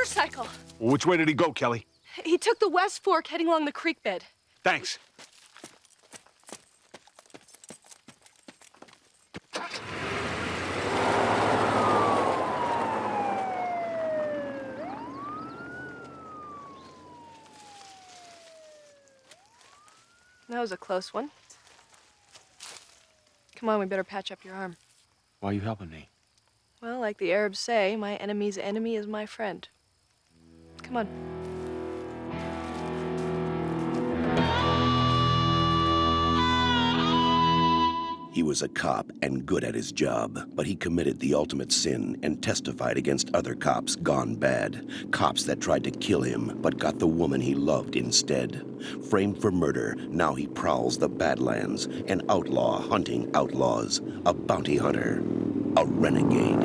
motorcycle. Well, which way did he go, Kelly? He took the West Fork heading along the creek bed. Thanks. That was a close one. Come on, we better patch up your arm. Why are you helping me? Well, like the Arabs say, my enemy's enemy is my friend. Come on. He was a cop and good at his job, but he committed the ultimate sin and testified against other cops gone bad. Cops that tried to kill him, but got the woman he loved instead. Framed for murder, now he prowls the Badlands, an outlaw hunting outlaws, a bounty hunter, a renegade.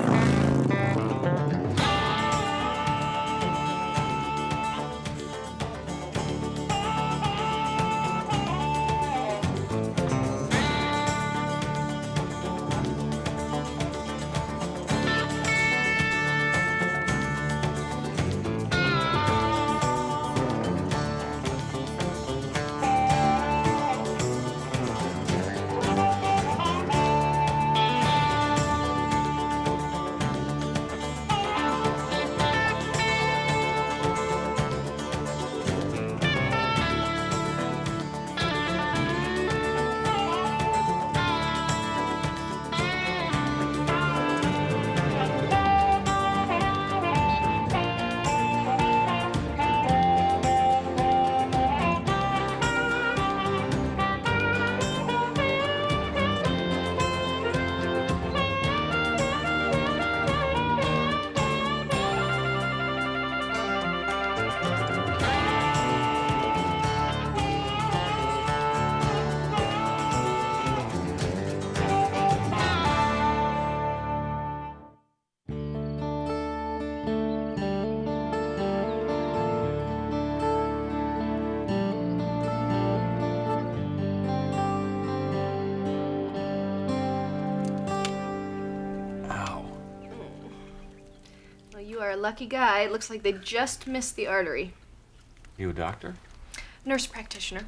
You are a lucky guy. It looks like they just missed the artery. You a doctor? Nurse practitioner.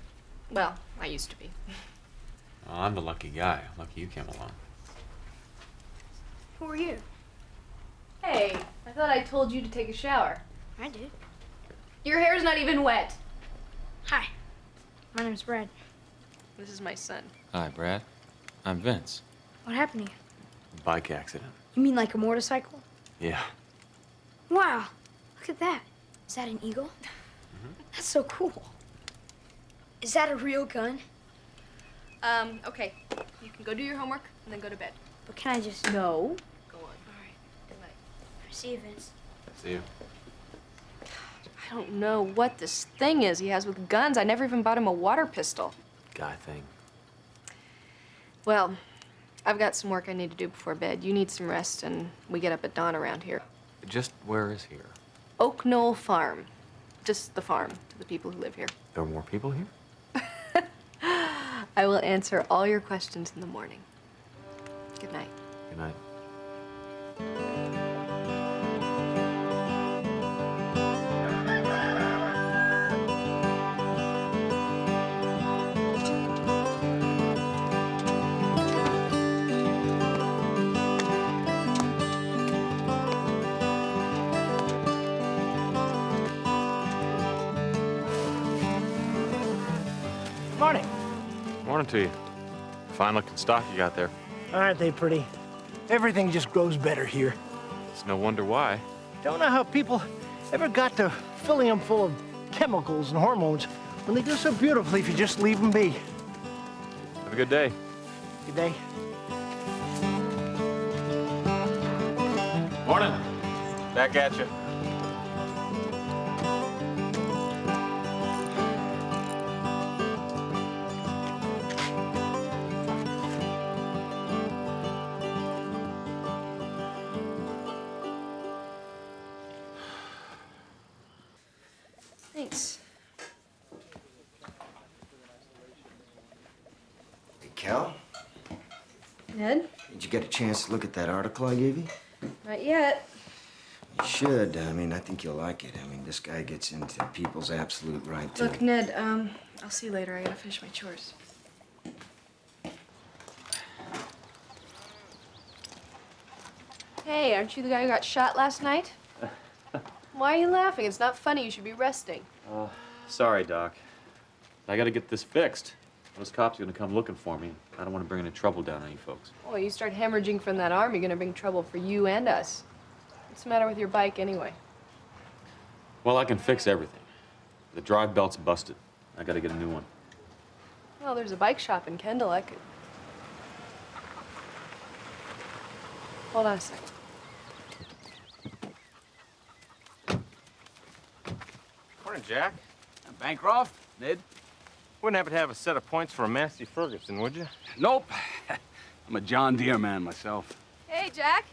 Well, I used to be. Oh, I'm the lucky guy. Lucky you came along. Who are you? Hey, I thought I told you to take a shower. I did. Your hair's not even wet. Hi. My name's Brad. This is my son. Hi, Brad. I'm Vince. What happened to you? Bike accident. You mean like a motorcycle? Yeah. Wow. Look at that. Is that an eagle? Mm-hmm. That's so cool. Is that a real gun? Okay. You can go do your homework and then go to bed. But can I just... No. Go on. All right. Good night. See you, Vince. See you. I don't know what this thing is he has with guns. I never even bought him a water pistol. Guy thing. Well, I've got some work I need to do before bed. You need some rest, and we get up at dawn around here. Just where is here? Oak Knoll Farm. Just the farm to the people who live here. There are more people here? I will answer all your questions in the morning. Good night. Good night. Morning. Morning to you. Fine looking stock you got there. Aren't they pretty? Everything just grows better here. It's no wonder why. Don't know how people ever got to filling them full of chemicals and hormones when they do so beautifully if you just leave them be. Have a good day. Good day. Morning. Back at you. Thanks. Hey, Cal, Ned? did you get a chance to look at that article I gave you? Not yet. You should. I mean, I think you'll like it. I mean, this guy gets into people's absolute right to... Look, Ned, I'll see you later. I gotta finish my chores. Hey, aren't you the guy who got shot last night? Why are you laughing? It's not funny. You should be resting. Sorry, Doc. I gotta get this fixed. Those cops are gonna come looking for me. I don't want to bring any trouble down on you folks. Well, you start hemorrhaging from that arm, you're gonna bring trouble for you and us. What's the matter with your bike, anyway? Well, I can fix everything. The drive belt's busted. I gotta get a new one. Well, there's a bike shop in Kendall. I could... Hold on a second. Morning, Jack. Bancroft? Ned? Wouldn't happen to have a set of points for a Massey Ferguson, would you? Nope. I'm a John Deere man myself. Hey, Jack.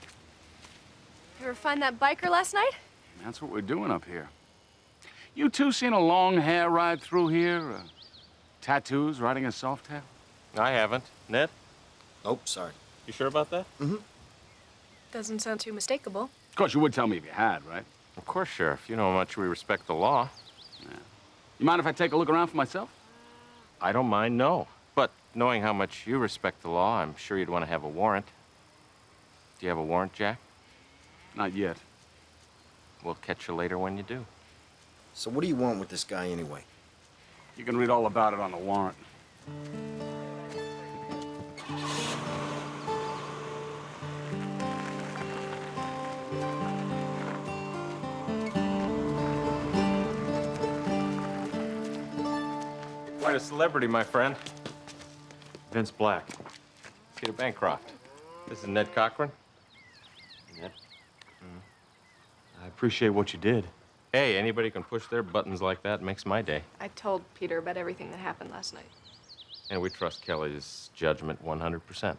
You ever find that biker last night? That's what we're doing up here. You two seen a long hair ride through here? Tattoos riding a soft tail? I haven't. Ned? Oh, sorry. You sure about that? Doesn't sound too mistakable. Of course, you would tell me if you had, right? Of course, Sheriff. You know how much we respect the law. You mind if I take a look around for myself? I don't mind, no. But knowing how much you respect the law, I'm sure you'd want to have a warrant. Do you have a warrant, Jack? Not yet. We'll catch you later when you do. So what do you want with this guy anyway? You can read all about it on the warrant. Quite a celebrity, my friend. Vince Black. Peter Bancroft. This is Ned Cochran. Ned? I appreciate what you did. Hey, anybody can push their buttons like that. Makes my day. I told Peter about everything that happened last night. And we trust Kelly's judgment 100%. Yeah,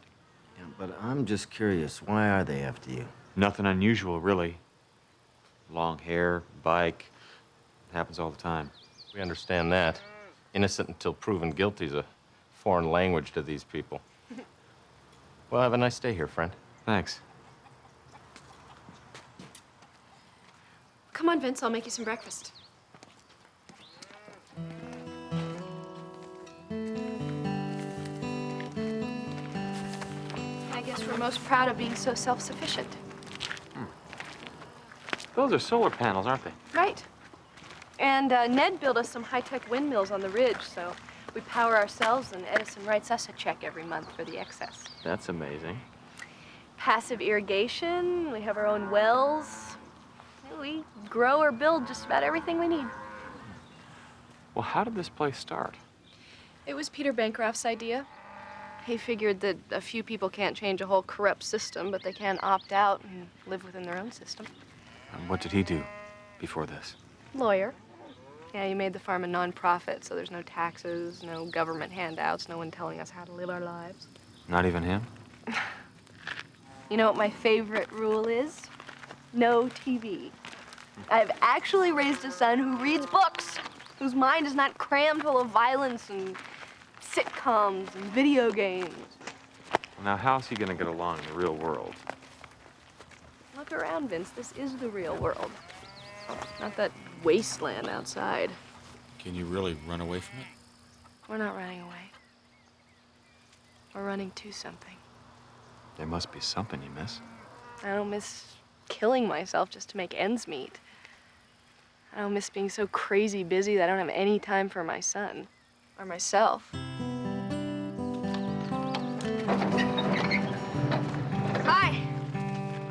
but I'm just curious. Why are they after you? Nothing unusual, really. Long hair, bike. It happens all the time. We understand that. Innocent until proven guilty is a foreign language to these people. Well, have a nice day here, friend. Thanks. Come on, Vince. I'll make you some breakfast. I guess we're most proud of being so self-sufficient. Those are solar panels, aren't they? Right. And Ned built us some high-tech windmills on the ridge, so we power ourselves, and Edison writes us a check every month for the excess. That's amazing. Passive irrigation, we have our own wells. We grow or build just about everything we need. Well, how did this place start? It was Peter Bancroft's idea. He figured that a few people can't change a whole corrupt system, but they can opt out and live within their own system. And what did he do before this? Lawyer. Yeah, he made the farm a non-profit, so there's no taxes, no government handouts, no one telling us how to live our lives. Not even him? You know what my favorite rule is? No TV. I've actually raised a son who reads books, whose mind is not crammed full of violence and sitcoms and video games. Well, now, how's he gonna get along in the real world? Look around, Vince. This is the real world. Not that wasteland outside. Can you really run away from it? We're not running away. We're running to something. There must be something you miss. I don't miss killing myself just to make ends meet. I don't miss being so crazy busy that I don't have any time for my son or myself. Hi.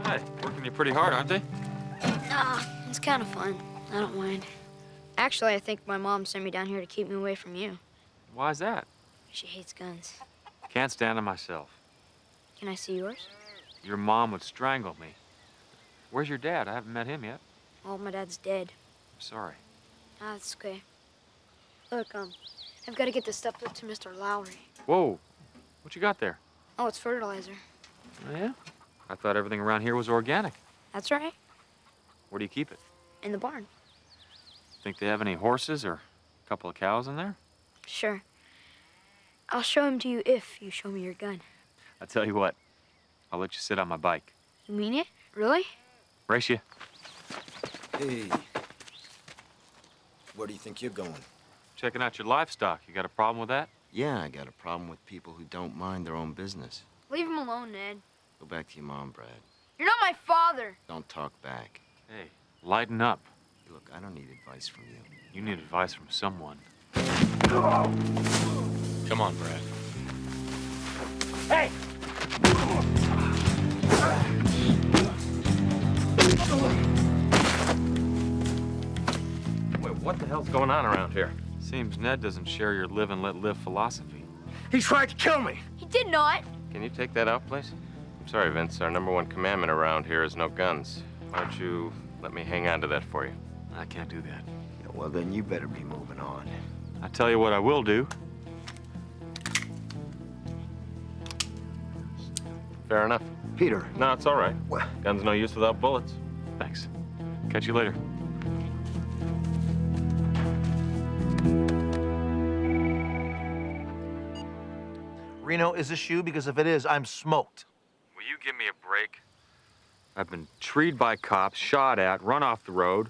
Hi, working you pretty hard, aren't they? It's kind of fun. I don't mind. Actually, I think my mom sent me down here to keep me away from you. Why's that? She hates guns. Can't stand them myself. Can I see yours? Your mom would strangle me. Where's your dad? I haven't met him yet. Well, my dad's dead. I'm sorry. That's okay. Look, I've got to get this stuff up to Mr. Lowry. Whoa, what you got there? Oh, it's fertilizer. Oh, yeah? I thought everything around here was organic. That's right. Where do you keep it? In the barn. Think they have any horses or a couple of cows in there? Sure. I'll show him to you if you show me your gun. I tell you what, I'll let you sit on my bike. You mean it? Really? Race you. Hey. Where do you think you're going? Checking out your livestock. You got a problem with that? Yeah, I got a problem with people who don't mind their own business. Leave him alone, Ned. Go back to your mom, Brad. You're not my father. Don't talk back. Hey, lighten up. Look, I don't need advice from you. You need advice from someone. Come on, Brad. Hey! Wait, what the hell's going on around here? Seems Ned doesn't share your live and let live philosophy. He tried to kill me. He did not. Can you take that out, please? I'm sorry, Vince. Our #1 commandment around here is no guns. Why don't you let me hang on to that for you? I can't do that. Yeah, well, then you better be moving on. I tell you what I will do. Fair enough. Peter. No, it's all right. What? Guns no use without bullets. Thanks. Catch you later. Reno, is this you? Because if it is, I'm smoked. Will you give me a break? I've been treed by cops, shot at, run off the road.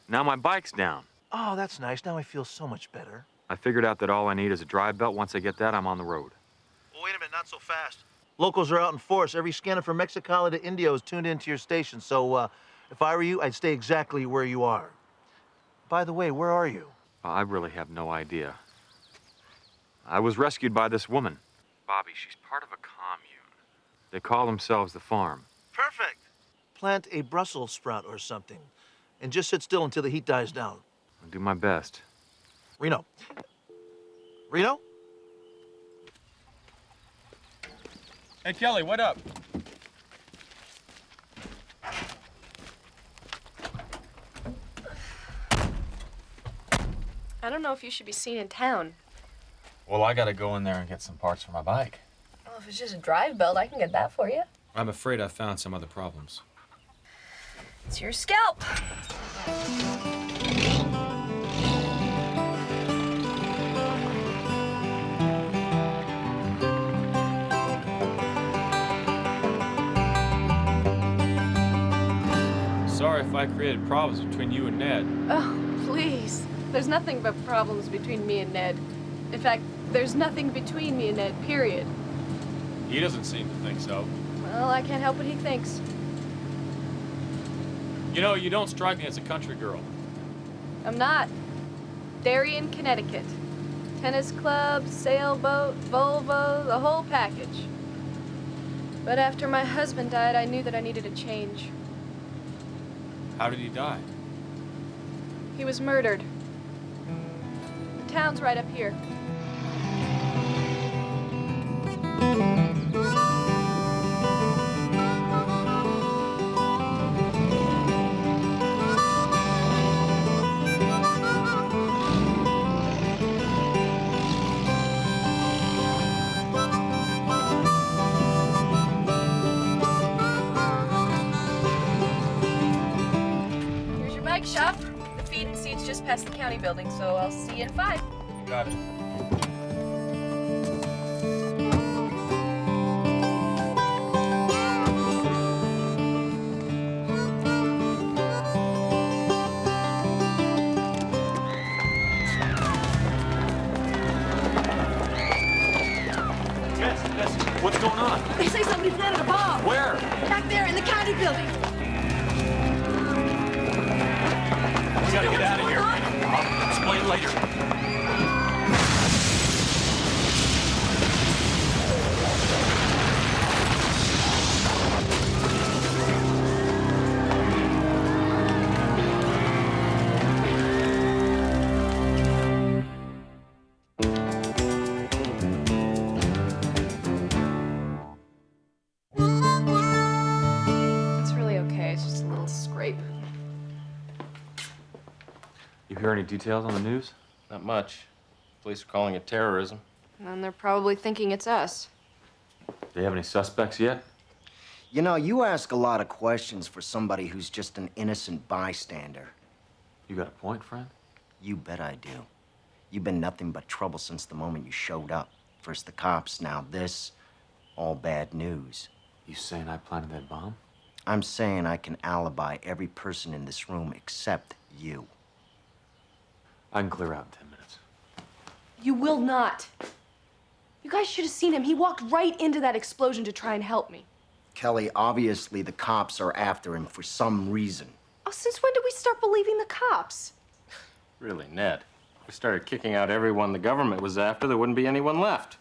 Now my bike's down. Oh, that's nice. Now I feel so much better. I figured out that all I need is a drive belt. Once I get that, I'm on the road. Well, wait a minute, not so fast. Locals are out in force. Every scanner from Mexicali to Indio is tuned into your station. So, if I were you, I'd stay exactly where you are. By the way, where are you? I really have no idea. I was rescued by this woman. Bobby, she's part of a commune. They call themselves the Farm. Perfect. Plant a Brussels sprout or something, and just sit still until the heat dies down. I'll do my best. Reno. Reno? Hey, Kelly, what up? I don't know if you should be seen in town. Well, I gotta go in there and get some parts for my bike. Well, if it's just a drive belt, I can get that for you. I'm afraid I found some other problems. It's your scalp. Sorry if I created problems between you and Ned. Oh, please. There's nothing but problems between me and Ned. In fact, there's nothing between me and Ned, period. He doesn't seem to think so. Well, I can't help what he thinks. You know, you don't strike me as a country girl. I'm not. Darien, Connecticut. Tennis club, sailboat, Volvo, the whole package. But after my husband died, I knew that I needed a change. How did he die? He was murdered. The town's right up here. Here's your bike shop. The feed and seat's just past the county building, so I'll see you in 5. Got it. What's going on? They say somebody planted a bomb. Where? Back there in the county building. We gotta get out of here. I'll explain later. It's really okay. It's just a little scrape. You hear any details on the news? Not much. Police are calling it terrorism. And they're probably thinking it's us. They have any suspects yet? You know, you ask a lot of questions for somebody who's just an innocent bystander. You got a point, friend? You bet I do. You've been nothing but trouble since the moment you showed up. First the cops, now this. All bad news. You saying I planted that bomb? I'm saying I can alibi every person in this room except you. I can clear out in 10 minutes. You will not. You guys should have seen him. He walked right into that explosion to try and help me. Kelly, obviously the cops are after him for some reason. Oh, since when did we start believing the cops? Really, Ned. If we started kicking out everyone the government was after, there wouldn't be anyone left.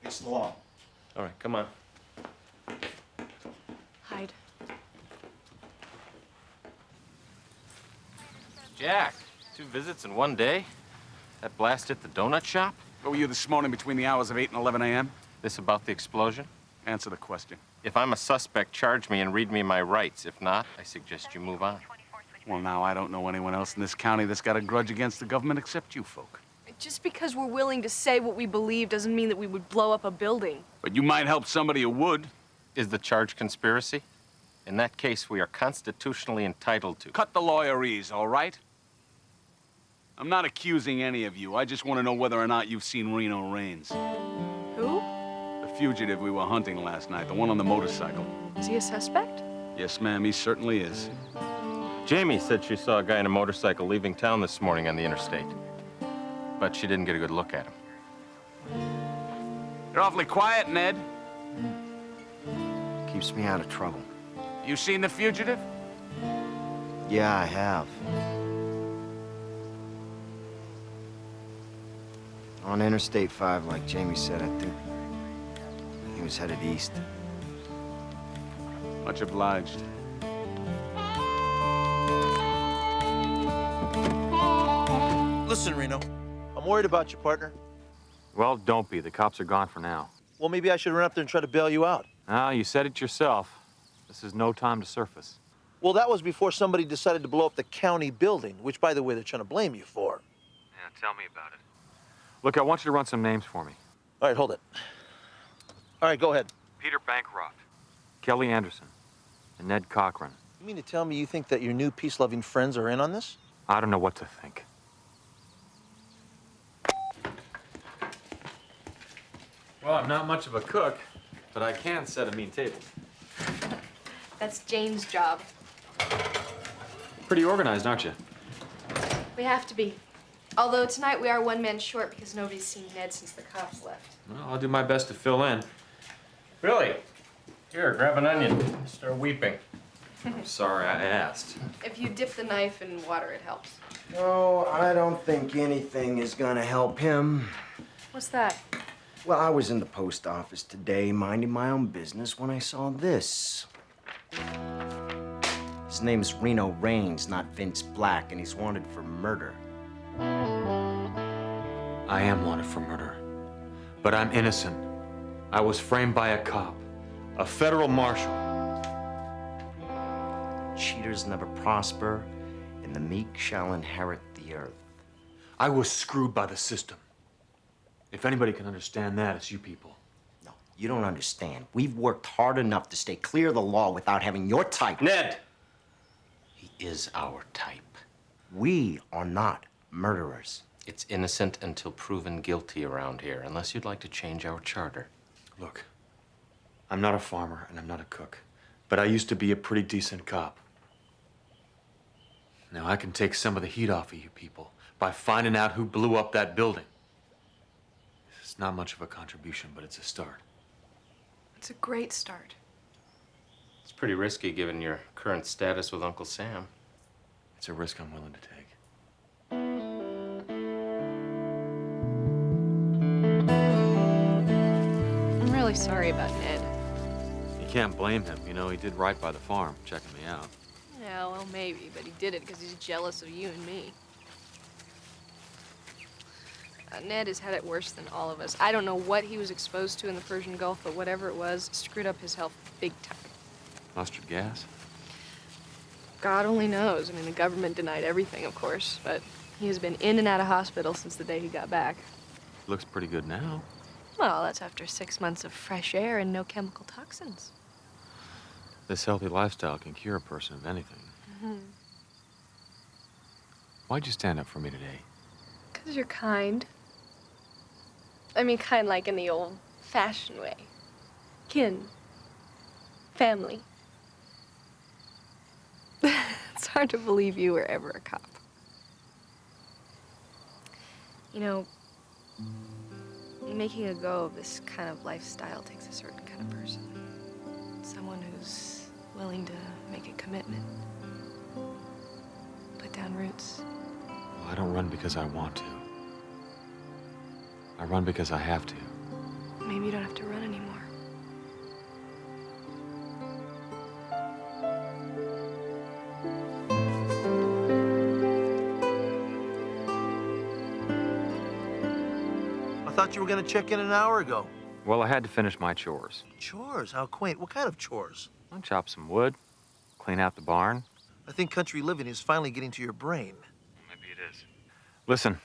It's the law. All right, come on. Hide. Jack, 2 visits in 1 day? That blast at the donut shop? Where were you this morning between the hours of 8 and 11 a.m.? This about the explosion? Answer the question. If I'm a suspect, charge me and read me my rights. If not, I suggest you move on. Well, now, I don't know anyone else in this county that's got a grudge against the government except you folk. Just because we're willing to say what we believe doesn't mean that we would blow up a building. But you might help somebody who would. Is the charge conspiracy? In that case, we are constitutionally entitled to. Cut the lawyerese, all right? I'm not accusing any of you. I just want to know whether or not you've seen Reno Raines. Who? The fugitive we were hunting last night, the one on the motorcycle. Is he a suspect? Yes, ma'am, he certainly is. Jamie said she saw a guy in a motorcycle leaving town this morning on the interstate. But she didn't get a good look at him. You're awfully quiet, Ned. Keeps me out of trouble. You seen the fugitive? Yeah, I have. On Interstate 5, like Jamie said, I think he was headed east. Much obliged. Listen, Reno, I'm worried about you, partner. Well, don't be. The cops are gone for now. Well, maybe I should run up there and try to bail you out. Ah, you said it yourself. This is no time to surface. Well, that was before somebody decided to blow up the county building, which, by the way, they're trying to blame you for. Yeah, tell me about it. Look, I want you to run some names for me. All right, hold it. All right, go ahead. Peter Bancroft, Kelly Anderson, and Ned Cochran. You mean to tell me you think that your new peace-loving friends are in on this? I don't know what to think. Well, I'm not much of a cook, but I can set a mean table. That's Jane's job. Pretty organized, aren't you? We have to be. Although tonight we are 1 man short because nobody's seen Ned since the cops left. Well, I'll do my best to fill in. Billy, here, grab an onion. Start weeping. I'm sorry I asked. If you dip the knife in water, it helps. No, I don't think anything is gonna help him. What's that? Well, I was in the post office today, minding my own business, when I saw this. His name's Reno Raines, not Vince Black, and he's wanted for murder. I am wanted for murder, but I'm innocent. I was framed by a cop, a federal marshal. Cheaters never prosper, and the meek shall inherit the earth. I was screwed by the system. If anybody can understand that, it's you people. No, you don't understand. We've worked hard enough to stay clear of the law without having your type. Ned! He is our type. We are not murderers. It's innocent until proven guilty around here, unless you'd like to change our charter. Look, I'm not a farmer and I'm not a cook, but I used to be a pretty decent cop. Now I can take some of the heat off of you people by finding out who blew up that building. It's not much of a contribution, but it's a start. It's a great start. It's pretty risky given your current status with Uncle Sam. It's a risk I'm willing to take. I'm really sorry about Ned. You can't blame him. You know, he did right by the farm, checking me out. Yeah, well, maybe, but he did it because he's jealous of you and me. Ned has had it worse than all of us. I don't know what he was exposed to in the Persian Gulf, but whatever it was, screwed up his health big time. Mustard gas? God only knows. I mean, the government denied everything, of course, but he has been in and out of hospital since the day he got back. Looks pretty good now. Well, that's after 6 months of fresh air and no chemical toxins. This healthy lifestyle can cure a person of anything. Mm-hmm. Why'd you stand up for me today? 'Cause you're kind. I mean, kind like in the old old-fashioned way. Kin. Family. It's hard to believe you were ever a cop. You know, making a go of this kind of lifestyle takes a certain kind of person. Someone who's willing to make a commitment. Put down roots. Well, I don't run because I want to. I run because I have to. Maybe you don't have to run anymore. I thought you were gonna check in an hour ago. Well, I had to finish my chores. Chores? How quaint. What kind of chores? I'll chop some wood, clean out the barn. I think country living is finally getting to your brain. Maybe it is. Listen,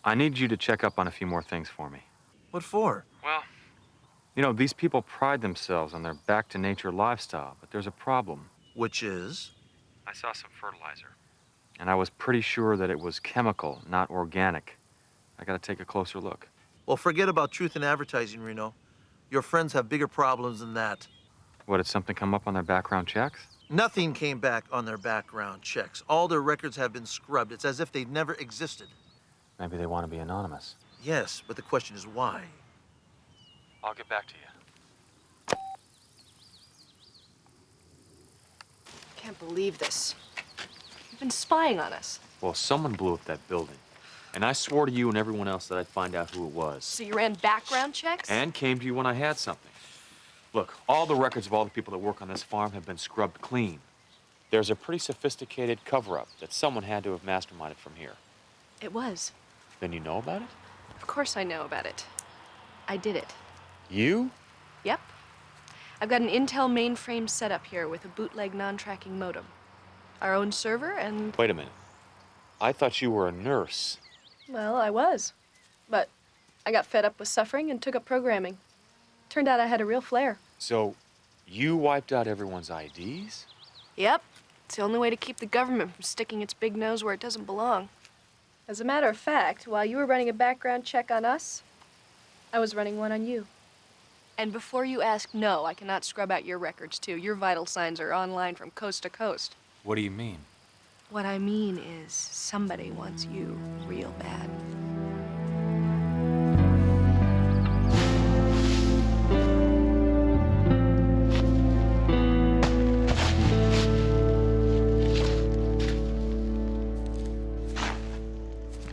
I need you to check up on a few more things for me. What for? Well, you know, these people pride themselves on their back-to-nature lifestyle, but there's a problem. Which is? I saw some fertilizer, and I was pretty sure that it was chemical, not organic. I gotta take a closer look. Well, forget about truth in advertising, Reno. Your friends have bigger problems than that. What, did something come up on their background checks? Nothing came back on their background checks. All their records have been scrubbed. It's as if they never existed. Maybe they want to be anonymous. Yes, but the question is why? I'll get back to you. Can't believe this. You've been spying on us. Well, someone blew up that building. And I swore to you and everyone else that I'd find out who it was. So you ran background checks? And came to you when I had something. Look, all the records of all the people that work on this farm have been scrubbed clean. There's a pretty sophisticated cover-up that someone had to have masterminded from here. It was. Then you know about it? Of course I know about it. I did it. You? Yep. I've got an Intel mainframe setup here with a bootleg non-tracking modem. Our own server and... Wait a minute. I thought you were a nurse. Well, I was. But I got fed up with suffering and took up programming. Turned out I had a real flair. So, you wiped out everyone's IDs? Yep. It's the only way to keep the government from sticking its big nose where it doesn't belong. As a matter of fact, while you were running a background check on us, I was running one on you. And before you ask, no, I cannot scrub out your records, too. Your vital signs are online from coast to coast. What do you mean? What I mean is somebody wants you real bad.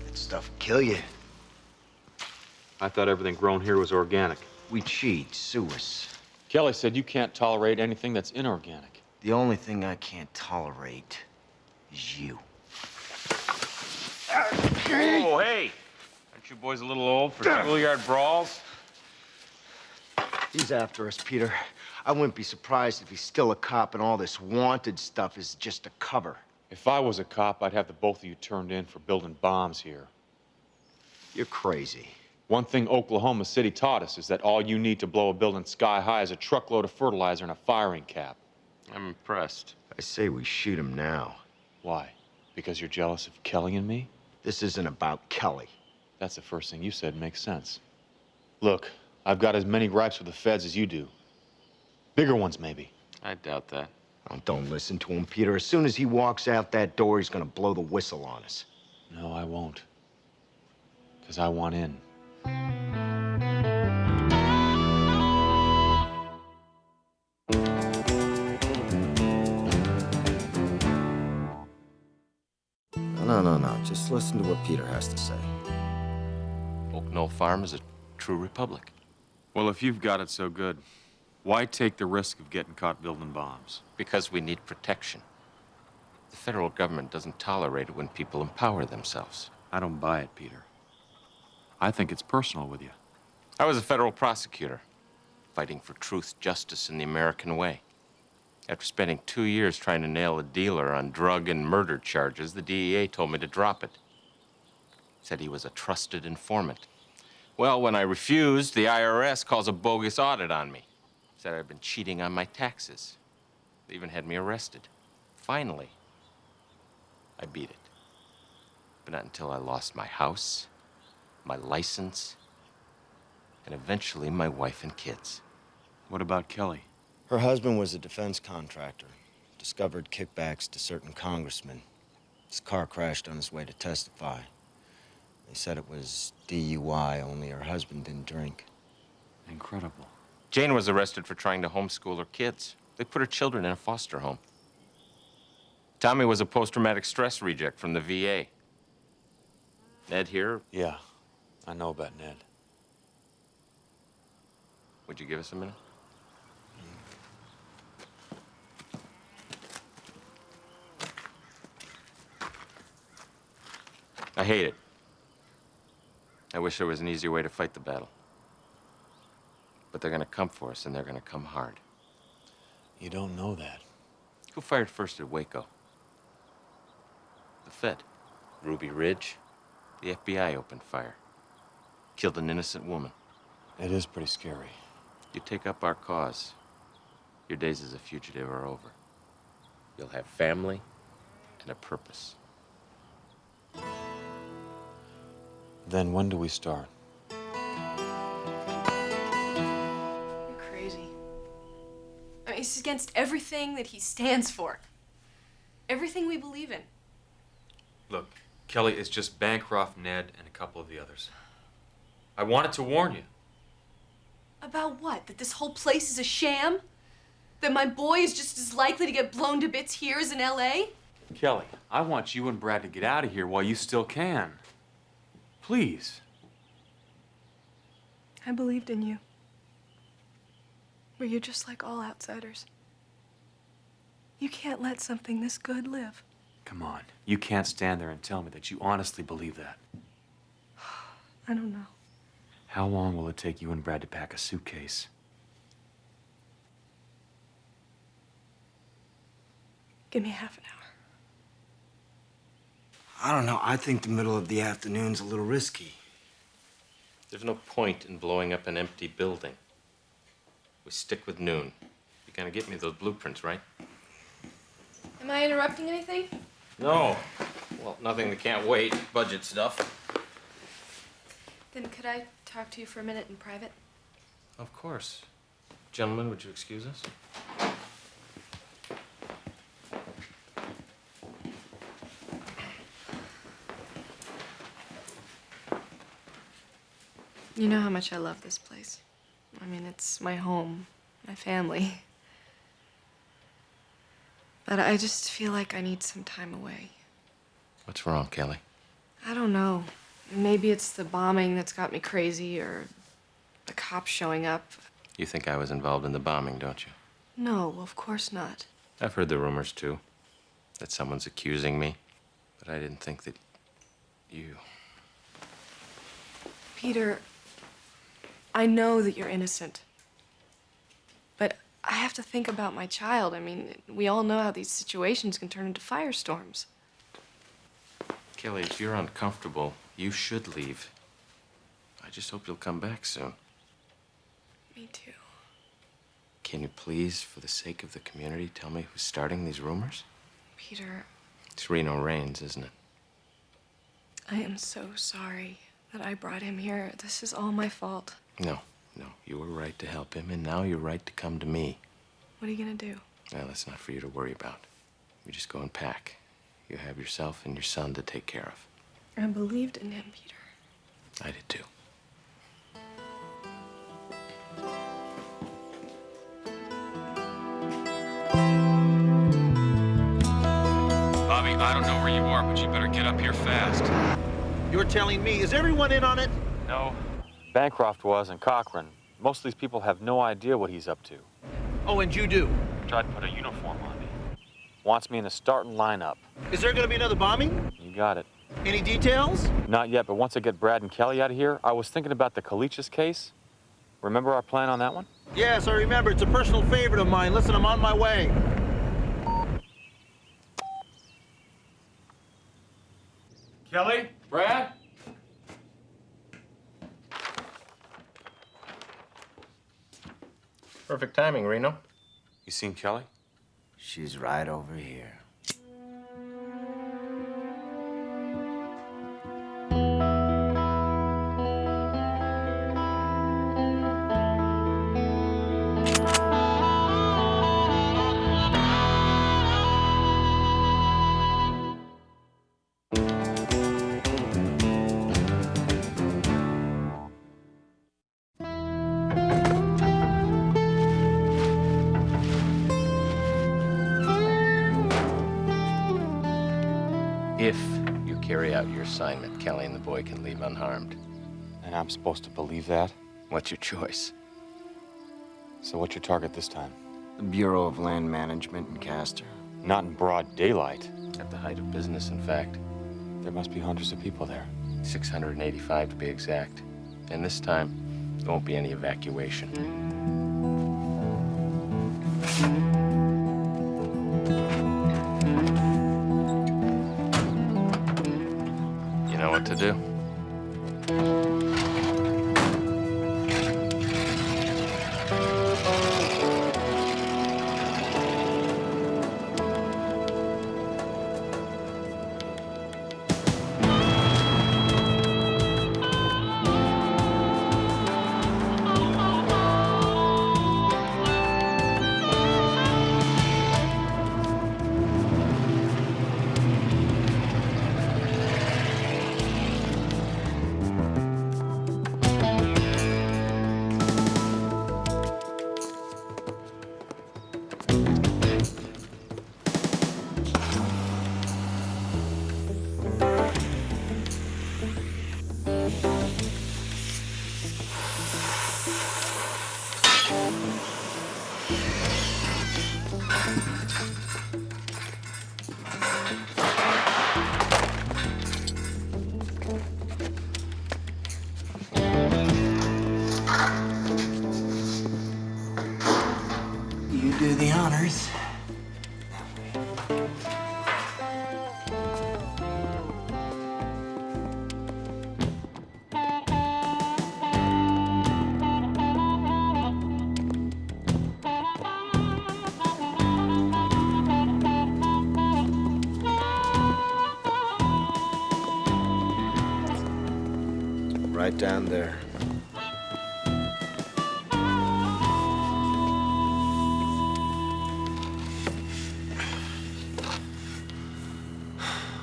That stuff will kill you. I thought everything grown here was organic. We cheat, sue us. Kelly said you can't tolerate anything that's inorganic. The only thing I can't tolerate is you. Oh, hey! Aren't you boys a little old for schoolyard brawls? He's after us, Peter. I wouldn't be surprised if he's still a cop and all this wanted stuff is just a cover. If I was a cop, I'd have the both of you turned in for building bombs here. You're crazy. One thing Oklahoma City taught us is that all you need to blow a building sky high is a truckload of fertilizer and a firing cap. I'm impressed. I say we shoot him now. Why? Because you're jealous of Kelly and me? This isn't about Kelly. That's the first thing you said makes sense. Look, I've got as many gripes with the feds as you do. Bigger ones, maybe. I doubt that. Oh, don't listen to him, Peter. As soon as he walks out that door, he's gonna blow the whistle on us. No, I won't. Because I want in. No. Just listen to what Peter has to say. Oak Knoll Farm is a true republic. Well, if you've got it so good, why take the risk of getting caught building bombs? Because we need protection. The federal government doesn't tolerate it when people empower themselves. I don't buy it, Peter. I think it's personal with you. I was a federal prosecutor, fighting for truth, justice, and the American way. After spending 2 years trying to nail a dealer on drug and murder charges, the DEA told me to drop it. Said he was a trusted informant. Well, when I refused, the IRS calls a bogus audit on me. Said I'd been cheating on my taxes. They even had me arrested. Finally, I beat it. But not until I lost my house, my license, and eventually my wife and kids. What about Kelly? Her husband was a defense contractor, discovered kickbacks to certain congressmen. His car crashed on his way to testify. They said it was DUI, only her husband didn't drink. Incredible. Jane was arrested for trying to homeschool her kids. They put her children in a foster home. Tommy was a post-traumatic stress reject from the VA. Ned here, Yeah, I know about Ned. would you give us a minute? I hate it. I wish there was an easier way to fight the battle. But they're gonna come for us, and they're gonna come hard. You don't know that. Who fired first at Waco? The Fed. Ruby Ridge. The FBI opened fire. Killed an innocent woman. It is pretty scary. You take up our cause, your days as a fugitive are over. You'll have family and a purpose. Then when do we start? You're crazy. I mean, it's against everything that he stands for. Everything we believe in. Look, Kelly, it's just Bancroft, Ned, and a couple of the others. I wanted to warn you. About what? That this whole place is a sham? That my boy is just as likely to get blown to bits here as in LA? Kelly, I want you and Brad to get out of here while you still can. Please. I believed in you. But you're just like all outsiders. You can't let something this good live. Come on. You can't stand there and tell me that you honestly believe that. I don't know. How long will it take you and Brad to pack a suitcase? Give me half an hour. I don't know. I think the middle of the afternoon's a little risky. There's no point in blowing up an empty building. We stick with noon. You're gonna get me those blueprints, right? Am I interrupting anything? No. Well, nothing that can't wait. Budget stuff. Then could I talk to you for a minute in private? Of course. Gentlemen, would you excuse us? You know how much I love this place. I mean, it's my home, my family. But I just feel like I need some time away. What's wrong, Kelly? I don't know. Maybe it's the bombing that's got me crazy, or the cops showing up. You think I was involved in the bombing, don't you? No, of course not. I've heard the rumors, too. That someone's accusing me. But I didn't think that you... Peter, I know that you're innocent. But I have to think about my child. I mean, we all know how these situations can turn into firestorms. Kelly, if you're uncomfortable, you should leave. I just hope you'll come back soon. Me too. Can you please, for the sake of the community, tell me who's starting these rumors? Peter, It's Reno Reigns, isn't it? I am so sorry that I brought him here. This is all my fault. No, you were right to help him, and now you're right to come to me. What are you gonna do? Well, that's not for you to worry about. You just go and pack. You have yourself and your son to take care of. I believed in him, Peter. I did too. Bobby, I don't know where you are, but you better get up here fast. You're telling me, is everyone in on it? No. Bancroft was, and Cochran. Most of these people have no idea what he's up to. Oh, and you do. Tried to put a uniform on me. Wants me in the starting lineup. Is there gonna be another bombing? You got it. Any details? Not yet, but once I get Brad and Kelly out of here, I was thinking about the Kalichis case. Remember our plan on that one? Yes, I remember. It's a personal favorite of mine. Listen, I'm on my way. Kelly? Brad? Perfect timing, Reno. You seen Kelly? She's right over here. assignment. Kelly and the boy can leave unharmed. And I'm supposed to believe that? What's your choice? So what's your target this time? The Bureau of Land Management in Castor. Not in broad daylight. At the height of business, in fact. There must be hundreds of people there. 685 to be exact. And this time, there won't be any evacuation. You know what to do? You do the honors. Right down there.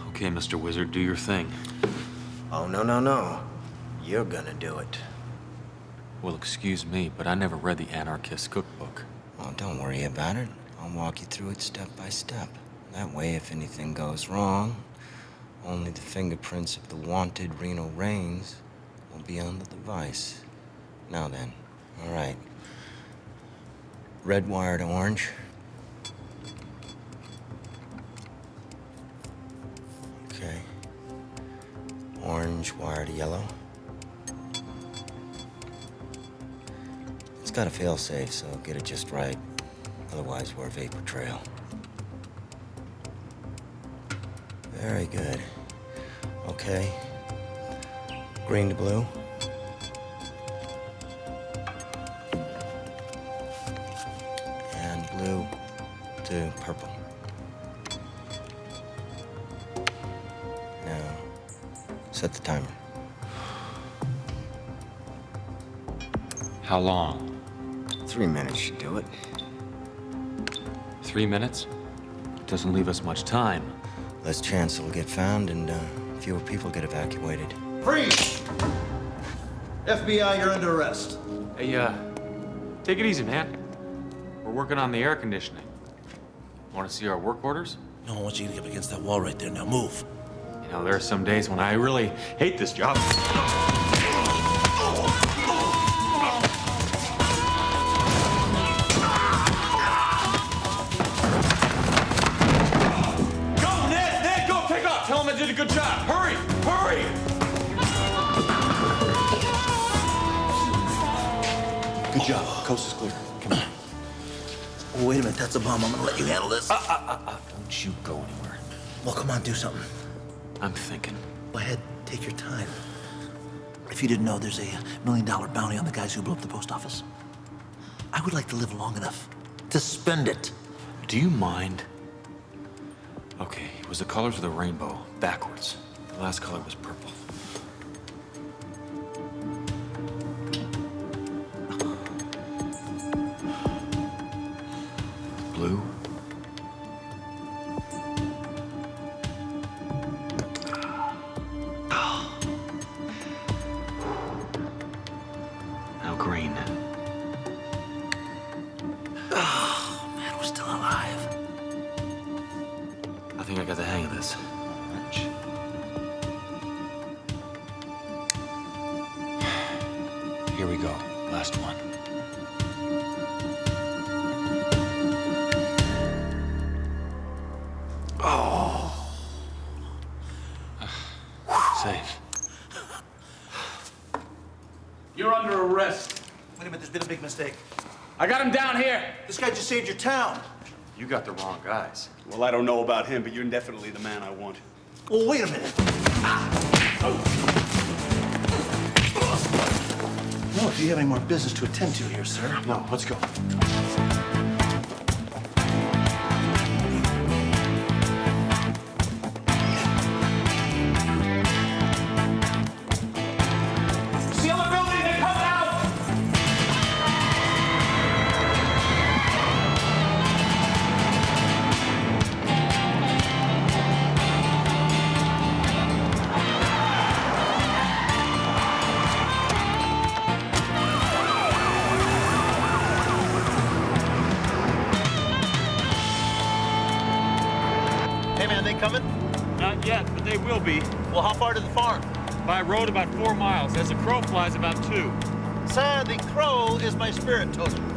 Okay, Mr. Wizard, do your thing. Oh, no. You're gonna do it. Well, excuse me, but I never read the anarchist cookbook. Oh, don't worry about it. I'll walk you through it step by step. That way, if anything goes wrong, only the fingerprints of the wanted Reno Rains will be on the device. Now then, all right. Red wire to orange. Okay. Orange wire to yellow. It's got a fail-safe, so get it just right. Otherwise, we're a vapor trail. Very good. Okay. Green to blue. And blue to purple. Now, set the timer. How long? 3 minutes should do it. 3 minutes? Doesn't leave us much time. Less chance it'll get found and fewer people get evacuated. Freeze! FBI, you're under arrest. Hey, take it easy, man. We're working on the air conditioning. Want to see our work orders? No, I want you to get up against that wall right there. Now move. You know, there are some days when I really hate this job. Go, Ned, go, take off. Tell him I did a good job. Hurry! Good job. Coast is clear. Come on. Oh, wait a minute. That's a bomb. I'm gonna let you handle this. Don't you go anywhere. Well, come on, do something. I'm thinking. Go ahead. Take your time. If you didn't know, there's a $1 million bounty on the guys who blew up the post office. I would like to live long enough to spend it. Do you mind? Okay, it was the colors of the rainbow, backwards. The last color was purple. Blue. Now green. Oh, man, we're still alive. I think I got the hang of this. Orange. Here we go. Last one. Oh. Safe. You're under arrest. Wait a minute, there's been a big mistake. I got him down here. This guy just saved your town. You got the wrong guys. Well, I don't know about him, but you're definitely the man I want. Well, wait a minute. No, if you have any more business to attend to here, sir. No, let's go. Seal the building, they're coming out! Hey, man, they coming? Not yet, but they will be. Well, how far to the farm? By road, about 4 miles. As the crow flies, about 2. Sir, the crow is my spirit totem.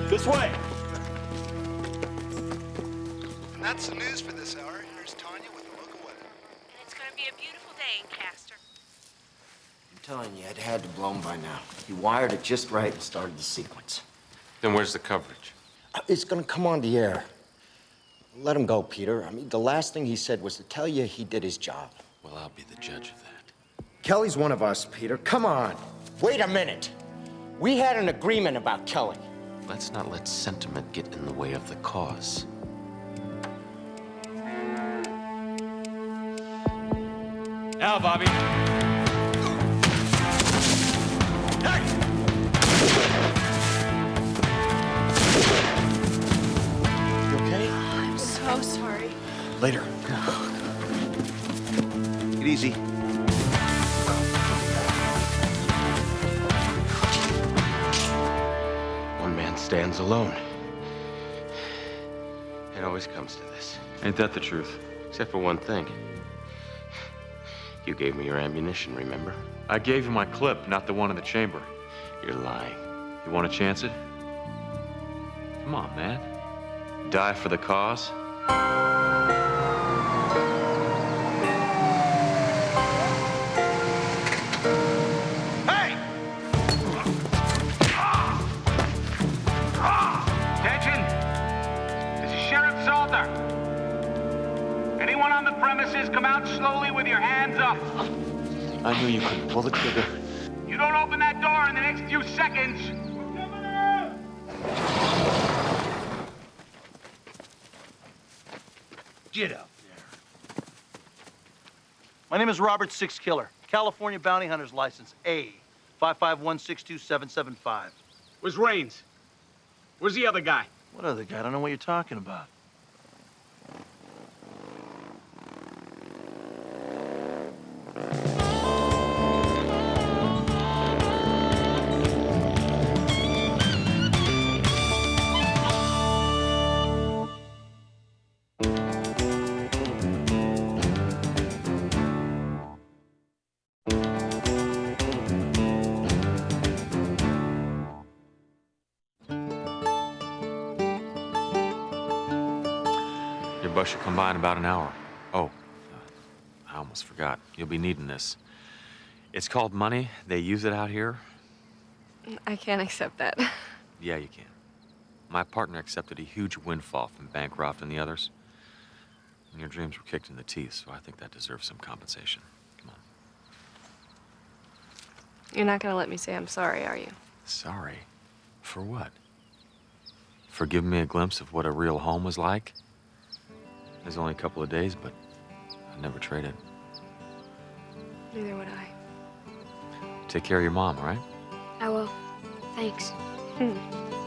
This way. And that's the news for this hour. Here's Tanya with the local weather. And it's going to be a beautiful day in Castor. I'm telling you, it had to blow him by now. He wired it just right and started the sequence. Then where's the coverage? It's gonna come on the air. Let him go, Peter. I mean, the last thing he said was to tell you he did his job. Well, I'll be the judge of that. Kelly's one of us, Peter. Come on. Wait a minute. We had an agreement about Kelly. Let's not let sentiment get in the way of the cause. Now, Bobby. You okay? I'm so sorry. Later. Get easy. One man stands alone. It always comes to this. Ain't that the truth? Except for one thing. You gave me your ammunition, remember? I gave you my clip, not the one in the chamber. You're lying. You want to chance it? Come on, man. Die for the cause? Hey! Attention! This is Sheriff Salter. Anyone on the premises, come out slowly with your hands up. I knew you couldn't pull the trigger. You don't open that door in the next few seconds. Get up there. My name is Robert Six Killer, California Bounty Hunter's License A 551627775. Where's Raines? Where's the other guy? What other guy? I don't know what you're talking about. Your bus should come by in about an hour. Oh, I almost forgot. You'll be needing this. It's called money. They use it out here. I can't accept that. Yeah, you can. My partner accepted a huge windfall from Bancroft and the others. And your dreams were kicked in the teeth, so I think that deserves some compensation. Come on. You're not gonna let me say I'm sorry, are you? Sorry? For what? For giving me a glimpse of what a real home was like? It was only a couple of days, but I'd never trade it. Neither would I. Take care of your mom, all right? I will. Thanks. Hmm.